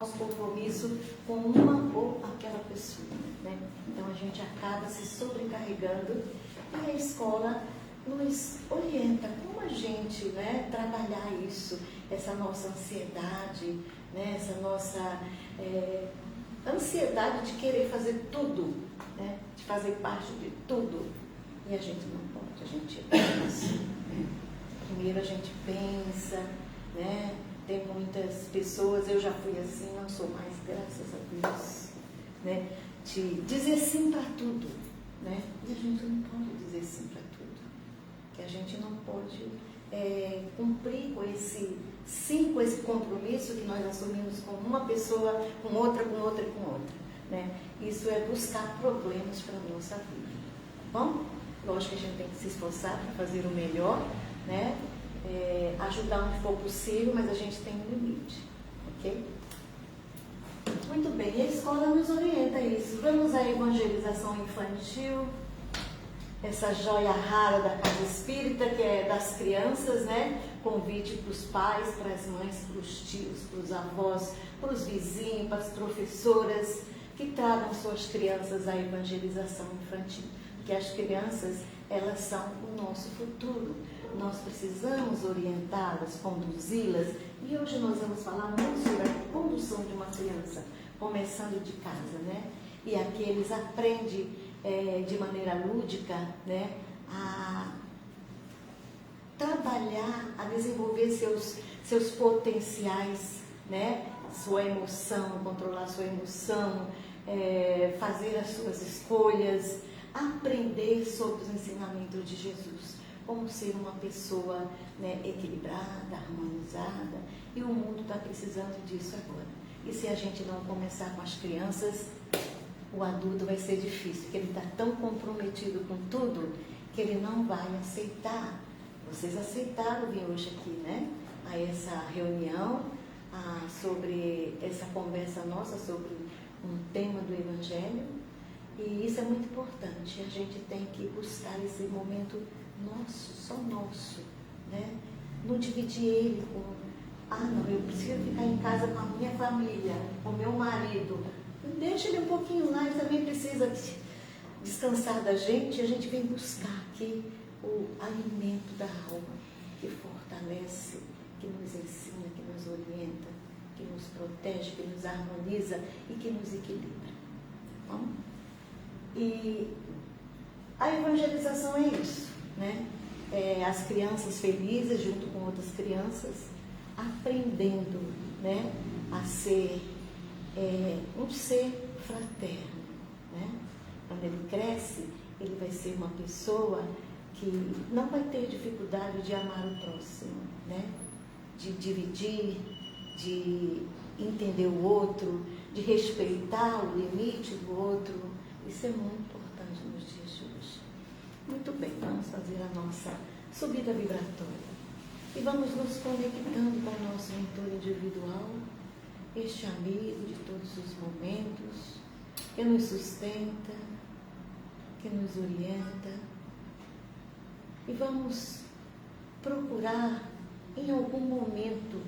nosso compromisso com uma ou aquela pessoa, né? Então a gente acaba se sobrecarregando e a escola nos orienta como a gente, né, trabalhar isso, essa nossa ansiedade, né, essa nossa ansiedade de querer fazer tudo, né, de fazer parte de tudo. E a gente não pode, a gente pensa. Primeiro a gente pensa, né? Tem muitas pessoas, eu já fui assim, não sou mais, graças a Deus, né? De dizer sim para tudo, né? E a gente não pode dizer sim para tudo. Que a gente não pode cumprir com esse sim, com esse compromisso que nós assumimos com uma pessoa, com outra, com outra e com outra, né? Isso é buscar problemas para a nossa vida. Bom, lógico que a gente tem que se esforçar para fazer o melhor, né? Ajudar onde for possível, mas a gente tem um limite, ok? Muito bem, e a escola nos orienta a isso. Vamos à evangelização infantil, essa joia rara da casa espírita, que é das crianças, né? Convite para os pais, para as mães, para os tios, para os avós, para os vizinhos, para as professoras, que tragam suas crianças à evangelização infantil. Porque as crianças, elas são o nosso futuro. Nós precisamos orientá-las, conduzi-las, e hoje nós vamos falar muito sobre a condução de uma criança, começando de casa, né? E aqui eles aprendem de maneira lúdica, né, a trabalhar, a desenvolver seus potenciais, né? Sua emoção, controlar sua emoção, fazer as suas escolhas, aprender sobre os ensinamentos de Jesus. Como ser uma pessoa, né, equilibrada, harmonizada, e o mundo está precisando disso agora. E se a gente não começar com as crianças, o adulto vai ser difícil, porque ele está tão comprometido com tudo que ele não vai aceitar. Vocês aceitaram vir hoje aqui, né, a essa reunião, sobre essa conversa nossa sobre um tema do Evangelho, e isso é muito importante. A gente tem que buscar esse momento nosso, só nosso, né? Não dividir ele com, não, eu preciso ficar em casa com a minha família, com o meu marido. Deixa ele um pouquinho lá, ele também precisa descansar da gente, e a gente vem buscar aqui o alimento da alma, que fortalece, que nos ensina, que nos orienta, que nos protege, que nos harmoniza e que nos equilibra. Bom? E a evangelização é isso, né? As crianças felizes junto com outras crianças, aprendendo, né, a ser um ser fraterno, né? Quando ele cresce, ele vai ser uma pessoa que não vai ter dificuldade de amar o próximo, né? De dividir, de entender o outro, de respeitar o limite do outro. Isso é muito importante nos dias de hoje. Muito bem, vamos fazer a nossa subida vibratória. E vamos nos conectando com o nosso mentor individual, este amigo de todos os momentos, que nos sustenta, que nos orienta. E vamos procurar, em algum momento,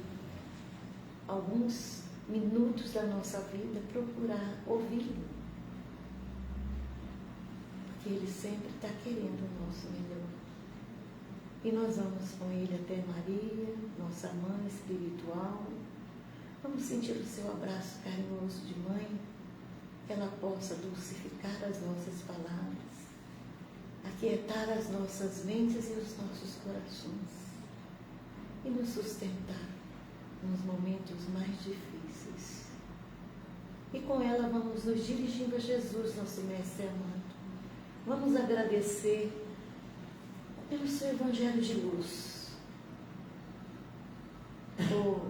alguns minutos da nossa vida, procurar ouvi-lo. Porque ele sempre está querendo o nosso melhor. E nós vamos com ele até Maria, nossa mãe espiritual. Vamos sentir o seu abraço carinhoso de mãe, que ela possa dulcificar as nossas palavras, aquietar as nossas mentes e os nossos corações, e nos sustentar nos momentos mais difíceis. E com ela vamos nos dirigindo a Jesus, nosso Mestre amado. Vamos agradecer pelo seu Evangelho de luz, por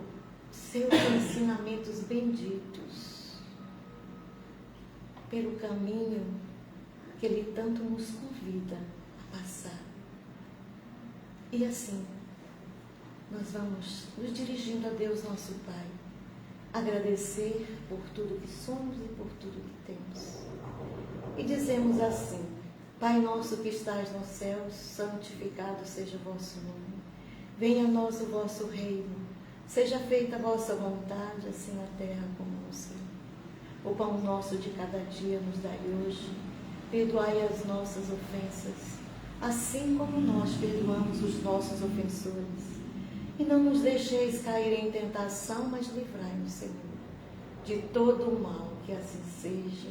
seus ensinamentos benditos, pelo caminho que ele tanto nos convida a passar. E assim, nós vamos nos dirigindo a Deus, nosso Pai, agradecer por tudo que somos e por tudo que temos. E dizemos assim: Pai nosso que estás nos céus, santificado seja o vosso nome. Venha a nós o vosso reino. Seja feita a vossa vontade, assim na terra como no céu. O pão nosso de cada dia nos dai hoje. Perdoai as nossas ofensas, assim como nós perdoamos os nossos ofensores. E não nos deixeis cair em tentação, mas livrai-nos, Senhor, de todo o mal, que assim seja,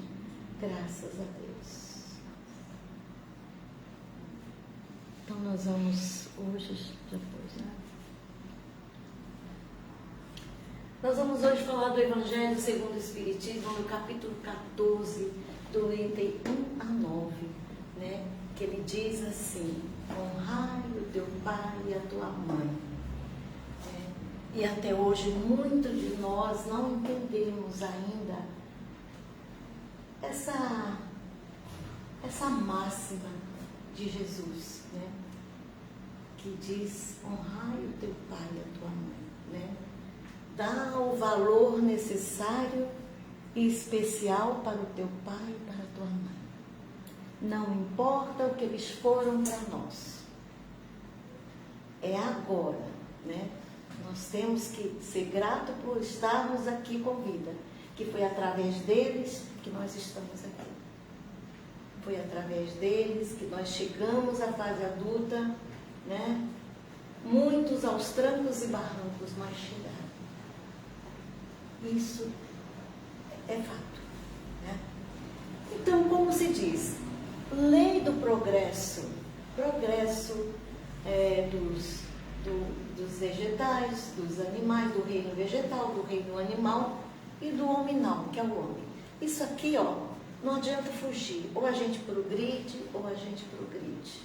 graças a Deus. Então nós vamos hoje, depois, né? Nós vamos hoje falar do Evangelho segundo o Espiritismo, no capítulo 14, do item 1 a 9, né? Que ele diz assim: honrai o teu pai e a tua mãe. E até hoje, muitos de nós não entendemos ainda essa máxima de Jesus, né? Que diz: honrai o teu pai e a tua mãe, né? Dá o valor necessário e especial para o teu pai e para a tua mãe. Não importa o que eles foram para nós. É agora, né? Nós temos que ser gratos por estarmos aqui com vida, que foi através deles que nós estamos aqui. Foi através deles que nós chegamos à fase adulta, né? Muitos aos trancos e barrancos, mas chegaram. Isso é fato, né? Então, como se diz, lei do progresso dos vegetais, dos animais, do reino vegetal, do reino animal e do hominal, que é o homem. Isso aqui, ó, não adianta fugir. Ou a gente progride, ou a gente progride.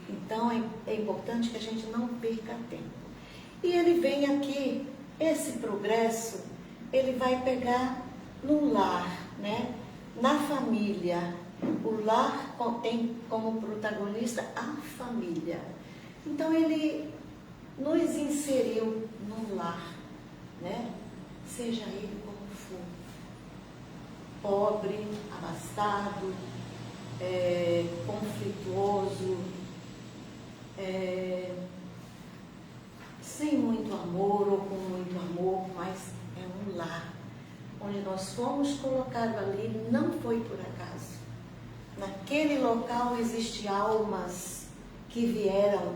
Então, é importante que a gente não perca tempo. E ele vem aqui, esse progresso, ele vai pegar no lar, né? Na família. O lar tem como protagonista a família. Então, ele nos inseriu no lar, né? Seja ele como for. Pobre, abastado, conflituoso, sem muito amor ou com muito amor, mas é um lar. Onde nós fomos colocados ali, não foi por acaso. Naquele local existem almas que vieram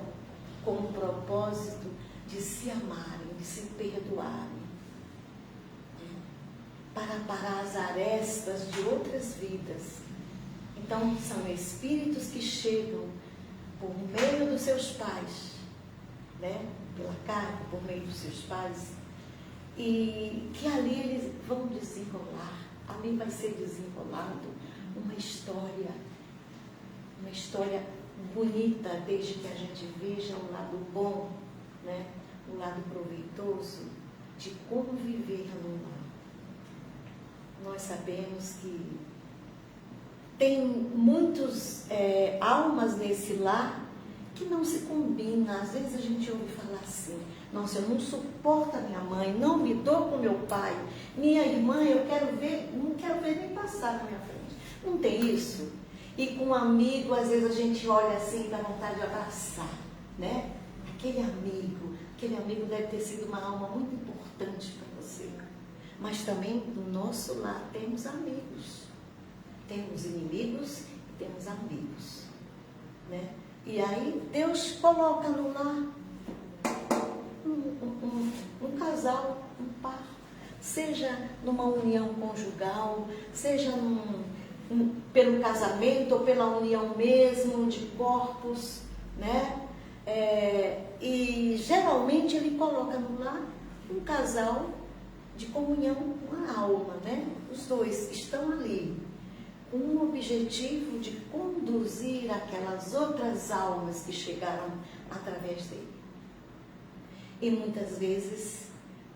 com o propósito de se amarem, de se perdoarem, para parar as arestas de outras vidas. Então, são espíritos que chegam por meio dos seus pais, né? Pela carne, por meio dos seus pais, e que ali eles vão desenrolar, ali vai ser desenrolado uma história bonita, desde que a gente veja o lado bom, né? O lado proveitoso de como viver no lar. Nós sabemos que tem muitas almas nesse lar que não se combinam. Às vezes a gente ouve falar assim: nossa, eu não suporto a minha mãe, não me dou com meu pai, minha irmã eu quero ver, não quero ver nem passar na minha frente. Não tem isso? E com um amigo, às vezes a gente olha assim e dá vontade de abraçar, né? Aquele amigo deve ter sido uma alma muito importante para você. Mas também no nosso lar temos amigos. Temos inimigos e temos amigos, né? E aí Deus coloca no lar um casal, um par, seja numa união conjugal, seja pelo casamento ou pela união mesmo de corpos, né? E geralmente ele coloca no lar um casal de comunhão com a alma, né? Os dois estão ali com o objetivo de conduzir aquelas outras almas que chegaram através dele. E muitas vezes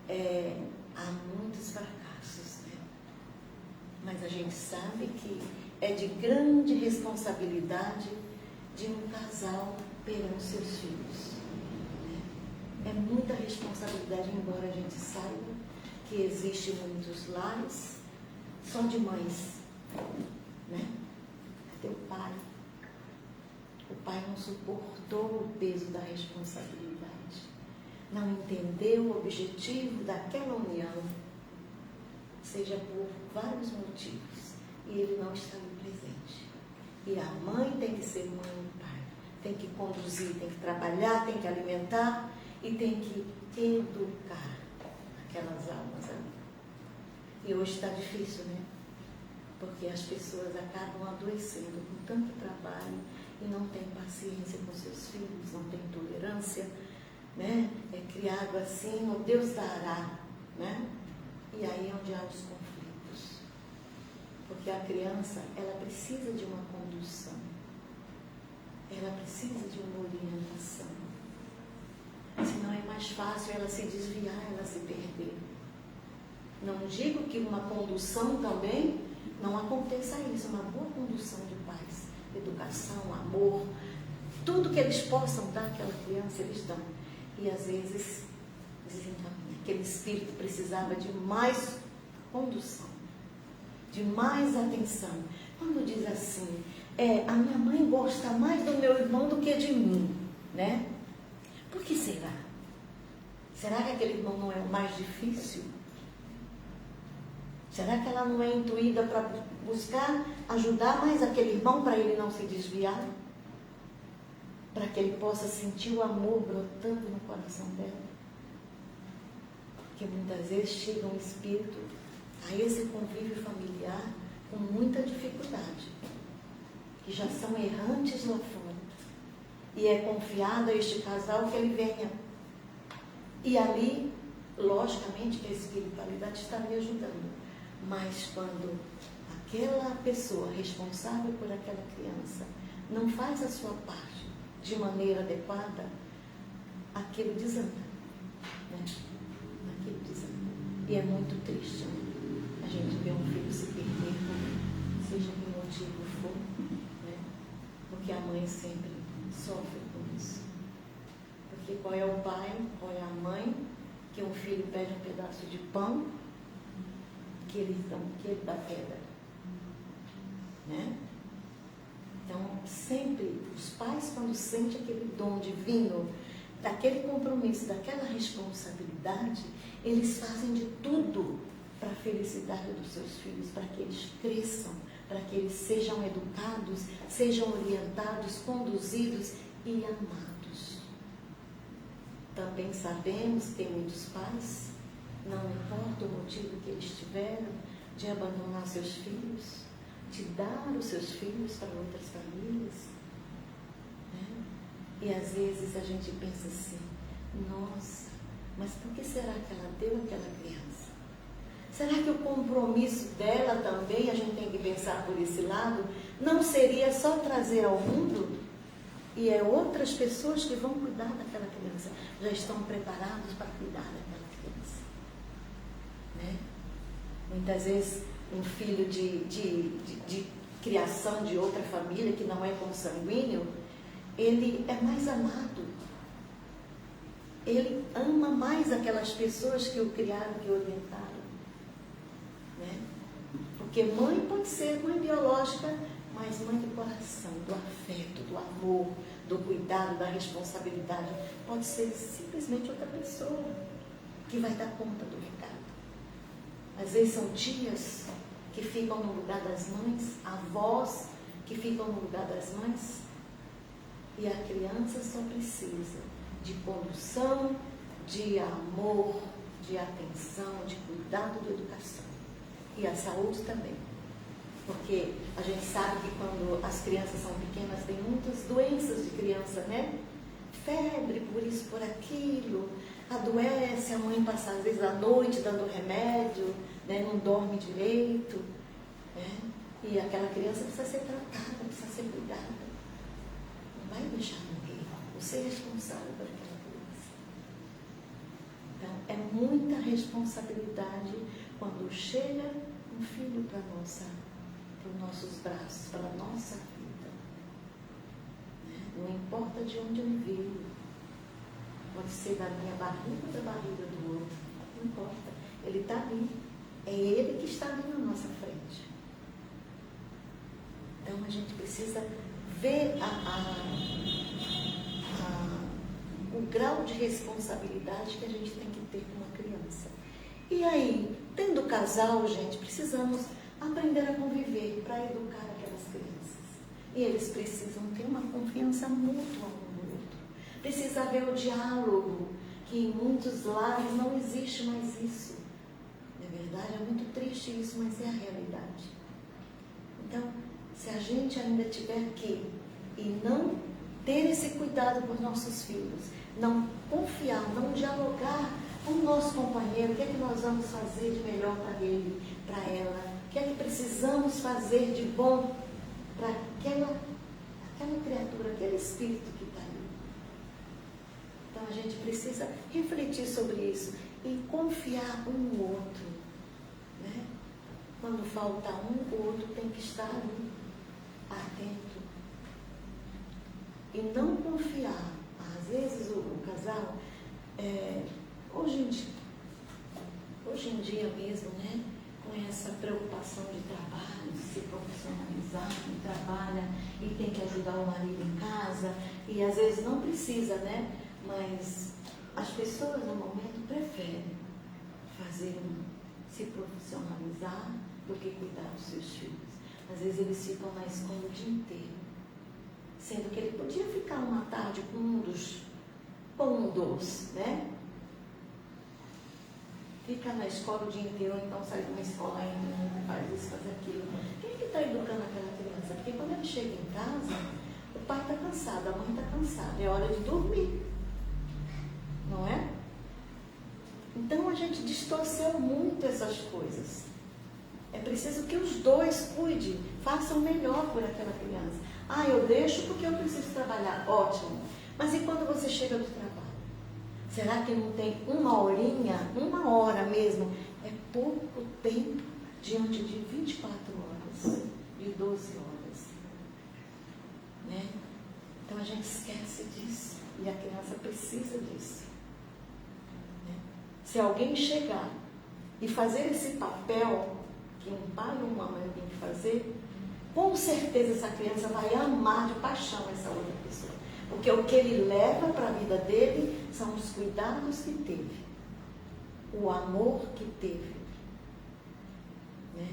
há muitos fracassos, né? Mas a gente sabe que é de grande responsabilidade de um casal perante seus filhos, né? É muita responsabilidade, embora a gente saiba que existem muitos lares só de mães, né? Cadê o pai? O pai não suportou o peso da responsabilidade. não entendeu o objetivo daquela união, seja por vários motivos, e ele não está ali presente. E a mãe tem que ser mãe e pai, tem que conduzir, tem que trabalhar, tem que alimentar e tem que educar aquelas almas ali. E hoje está difícil, né? Porque as pessoas acabam adoecendo com tanto trabalho e não têm paciência com seus filhos, não têm tolerância, né? É criado assim, o Deus dará, né? E aí é onde há os conflitos. Porque a criança, ela precisa de uma condução, ela precisa de uma orientação. Senão é mais fácil ela se desviar, ela se perder. Não digo que uma condução também não aconteça isso, uma boa condução de pais, educação, amor, tudo que eles possam dar àquela criança, eles dão. E às vezes desencaminha. Aquele espírito precisava de mais condução, de mais atenção. Quando diz assim, a minha mãe gosta mais do meu irmão do que de mim, né? Por que será? Será que aquele irmão não é o mais difícil? Será que ela não é intuída para buscar ajudar mais aquele irmão para ele não se desviar? Para que ele possa sentir o amor brotando no coração dela? Porque muitas vezes chega um espírito a esse convívio familiar com muita dificuldade, que já são errantes lá fora. E é confiado a este casal que ele venha. E ali, logicamente, que a espiritualidade está me ajudando. Mas quando aquela pessoa responsável por aquela criança não faz a sua parte de maneira adequada, aquilo desanda, né? Aquilo desanda. E é muito triste, né? A gente vê um filho se perder, seja que motivo for, né? Porque a mãe sempre sofre com isso. Porque qual é o pai, qual é a mãe, que um filho pede um pedaço de pão, que ele dá pedra, né? Então, sempre, os pais, quando sentem aquele dom divino, daquele compromisso, daquela responsabilidade, eles fazem de tudo para a felicidade dos seus filhos, para que eles cresçam, para que eles sejam educados, sejam orientados, conduzidos e amados. Também sabemos que tem muitos pais, não importa o motivo que eles tiveram de abandonar seus filhos, de dar os seus filhos para outras famílias, né? E às vezes a gente pensa assim, nossa, mas por que será que ela deu aquela criança? Será que o compromisso dela também, a gente tem que pensar por esse lado, não seria só trazer ao mundo? E é outras pessoas que vão cuidar daquela criança, já estão preparados para cuidar daquela criança, né? Muitas vezes um filho de criação de outra família, que não é consanguíneo, ele é mais amado. Ele ama mais aquelas pessoas que o criaram, que o orientaram, né? Porque mãe pode ser mãe biológica, mas mãe do coração, do afeto, do amor, do cuidado, da responsabilidade. Pode ser simplesmente outra pessoa que vai dar conta do recado. Às vezes são tias que ficam no lugar das mães, avós que ficam no lugar das mães, e a criança só precisa de condução, de amor, de atenção, de cuidado, de educação. E a saúde também. Porque a gente sabe que quando as crianças são pequenas, tem muitas doenças de criança, né? Febre, por isso, por aquilo, adoece, a mãe passa às vezes a noite dando remédio, né? Não dorme direito, né? E aquela criança precisa ser tratada, precisa ser cuidada. Não vai deixar morrer, você é responsável por aquela criança. Então, é muita responsabilidade quando chega um filho para os nossos braços, para a nossa vida, né? Não importa de onde ele veio, pode ser da minha barriga ou da barriga do outro, não importa, ele está ali, é ele que está ali na nossa frente. Então a gente precisa ver o grau de responsabilidade que a gente tem que ter com uma criança. E aí, tendo casal, gente, precisamos aprender a conviver para educar aquelas crianças. E eles precisam ter uma confiança mútua um no outro. Precisa haver o diálogo, que em muitos lares não existe mais isso. Na verdade, é muito triste isso, mas é a realidade. Então, se a gente ainda tiver aqui e não ter esse cuidado com os nossos filhos, não confiar, não dialogar com o nosso companheiro, o que é que nós vamos fazer de melhor para ele, para ela, o que é que precisamos fazer de bom para aquela criatura, aquele espírito que está ali. Então a gente precisa refletir sobre isso e confiar um no outro, né? Quando falta um, o outro tem que estar ali, atento. E não confiar. Às vezes o casal, hoje em dia mesmo, né, com essa preocupação de trabalho, de se profissionalizar, e trabalha e tem que ajudar o marido em casa, e às vezes não precisa, né, mas as pessoas no momento preferem se profissionalizar do que cuidar dos seus filhos. Às vezes eles ficam na escola o dia inteiro, sendo que ele podia ficar uma tarde com um dos, né? Fica na escola o dia inteiro, ou então sai de uma escola ainda, faz isso, faz aquilo. Quem é que está educando aquela criança? Porque quando ele chega em casa, o pai está cansado, a mãe está cansada, é hora de dormir, não é? Então a gente distorceu muito essas coisas. É preciso que os dois cuidem, façam melhor por aquela criança. Ah, eu deixo porque eu preciso trabalhar. Ótimo. Mas e quando você chega do trabalho? Será que não tem uma horinha, uma hora mesmo? É pouco tempo diante de 24 horas, de 12 horas. Né? Então a gente esquece disso. E a criança precisa disso. Né? Se alguém chegar e fazer esse papel que um pai ou uma mãe tem que fazer, com certeza essa criança vai amar de paixão essa outra pessoa. Porque o que ele leva para a vida dele são os cuidados que teve, o amor que teve, né?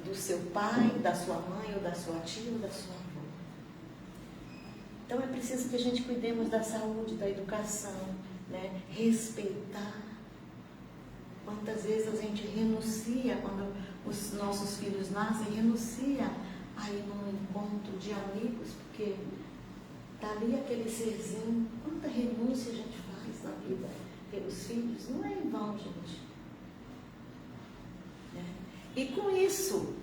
Do seu pai, da sua mãe, ou da sua tia, ou da sua avó. Então é preciso que a gente cuidemos da saúde, da educação, né? Respeitar. Quantas vezes a gente renuncia, quando os nossos filhos nascem, renuncia a ir num encontro de amigos, porque está ali aquele serzinho. Quanta renúncia a gente faz na vida pelos filhos, não é em vão, gente. Né? E com isso,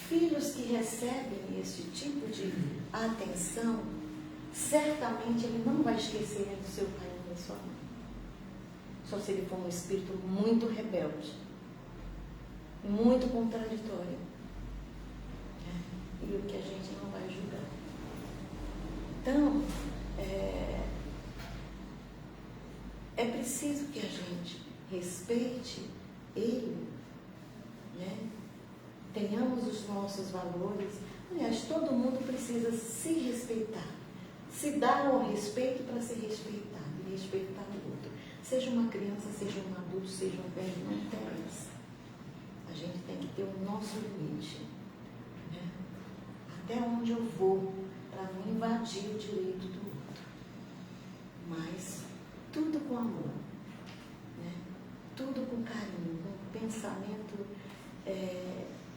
filhos que recebem esse tipo de atenção, certamente ele não vai esquecer do seu pai e da sua mãe. Só se ele for um espírito muito rebelde, muito contraditório. E o que a gente não vai julgar. Então, é preciso que a gente respeite ele, né? Tenhamos os nossos valores. Aliás, todo mundo precisa se respeitar, se dar o respeito para ser respeitado e respeitar o outro. Seja uma criança, seja um adulto, seja um velho, não interessa. A gente tem que ter o nosso limite. Né? Até onde eu vou para não invadir o direito do outro. Mas tudo com amor. Né? Tudo com carinho, com pensamento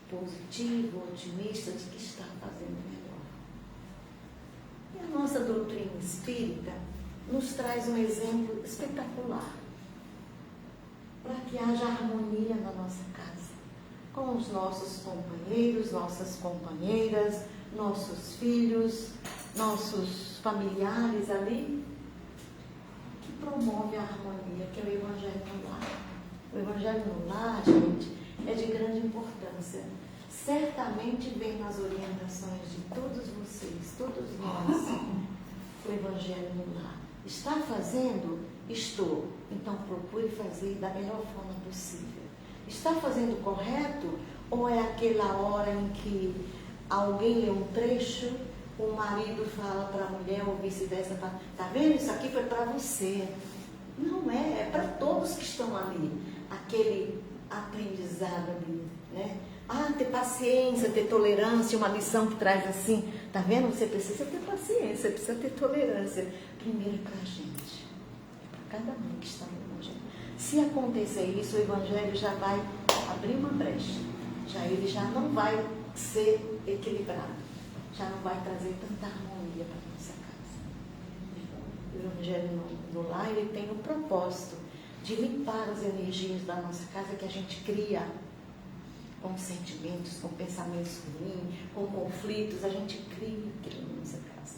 positivo, otimista de que está fazendo melhor. E a nossa doutrina espírita nos traz um exemplo espetacular para que haja harmonia na nossa casa, com os nossos companheiros, nossas companheiras, nossos filhos, nossos familiares ali, que promove a harmonia, que é o Evangelho no Lar. O Evangelho no Lar, gente, é de grande importância. Certamente vem nas orientações de todos vocês, todos nós, o Evangelho no Lar. Está fazendo? Estou. Então procure fazer da melhor forma possível. Está fazendo correto? Ou é aquela hora em que alguém lê um trecho o marido fala para a mulher ou vice-versa, tá vendo? Isso aqui foi para você. Não é para todos que estão ali, aquele aprendizado ali, né? Ter paciência, ter tolerância, uma lição que traz assim, tá vendo? Você precisa ter paciência, você precisa ter tolerância. Primeiro para a gente, para cada um que está no Evangelho. Se acontecer isso, o Evangelho já vai abrir uma brecha, ele já não vai ser equilibrado, já não vai trazer tanta harmonia para a nossa casa. O Evangelho no lar, ele tem o propósito de limpar as energias da nossa casa que a gente cria com sentimentos, com pensamentos ruins, com conflitos, a gente cria aquilo na nossa casa.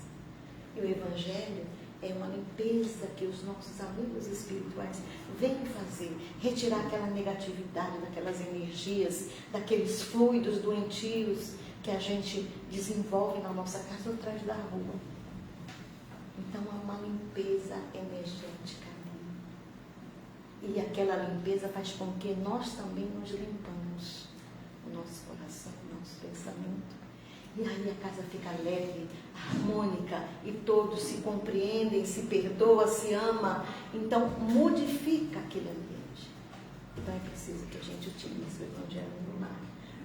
E o Evangelho é uma limpeza que os nossos amigos espirituais vêm fazer, retirar aquela negatividade, daquelas energias, daqueles fluidos doentios que a gente desenvolve na nossa casa ou atrás da rua. Então é uma limpeza energética. E aquela limpeza faz com que nós também nos limpamos, o nosso coração, o nosso pensamento. E aí a casa fica leve, harmônica, e todos se compreendem, se perdoam, se amam. Então modifica aquele ambiente. Então é preciso que a gente utilize o Evangelho no lar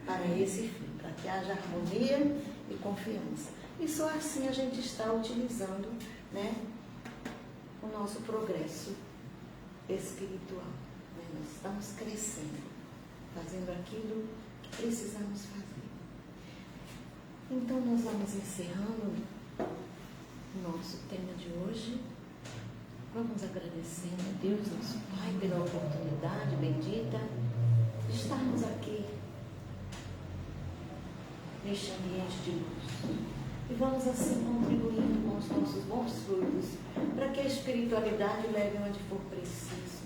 para esse fim, para que haja harmonia e confiança. E só assim a gente está utilizando, né, o nosso progresso espiritual. Né? Nós estamos crescendo, fazendo aquilo que precisamos fazer. Então nós vamos encerrando o nosso tema de hoje. Vamos agradecendo a Deus, nosso Pai, pela oportunidade bendita de estarmos aqui neste ambiente de luz. E vamos assim contribuindo com os nossos bons fluidos para que a espiritualidade leve onde for preciso.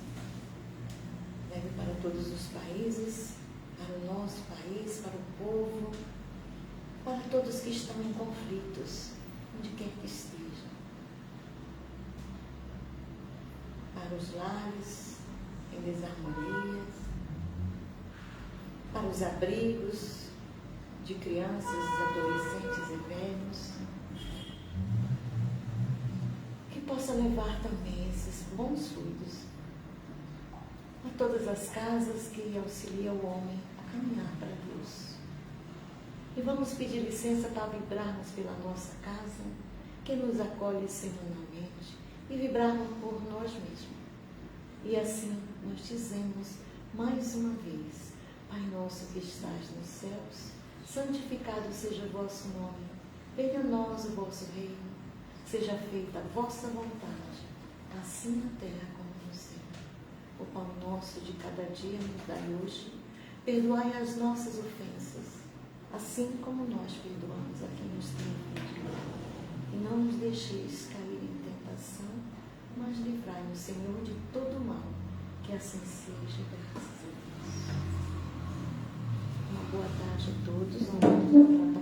Leve para todos os países, para o nosso país, para o povo, para todos que estão em conflitos, onde quer que estejam. Para os lares em desarmonias, para os abrigos de crianças, adolescentes e velhos, que possa levar também esses bons fluidos a todas as casas que auxiliam o homem a caminhar para Deus. E vamos pedir licença para vibrarmos pela nossa casa, que nos acolhe semanalmente, e vibrarmos por nós mesmos. E assim nós dizemos mais uma vez: Pai nosso que estás nos céus, santificado seja o vosso nome, venha a nós o vosso reino, seja feita a vossa vontade, assim na terra como no céu. O pão nosso de cada dia nos dai hoje, perdoai as nossas ofensas, assim como nós perdoamos a quem nos tem ofendido. E não nos deixeis cair em tentação, mas livrai-nos, Senhor, de todo mal, que assim seja, graças a Deus. Uma boa tarde a todos.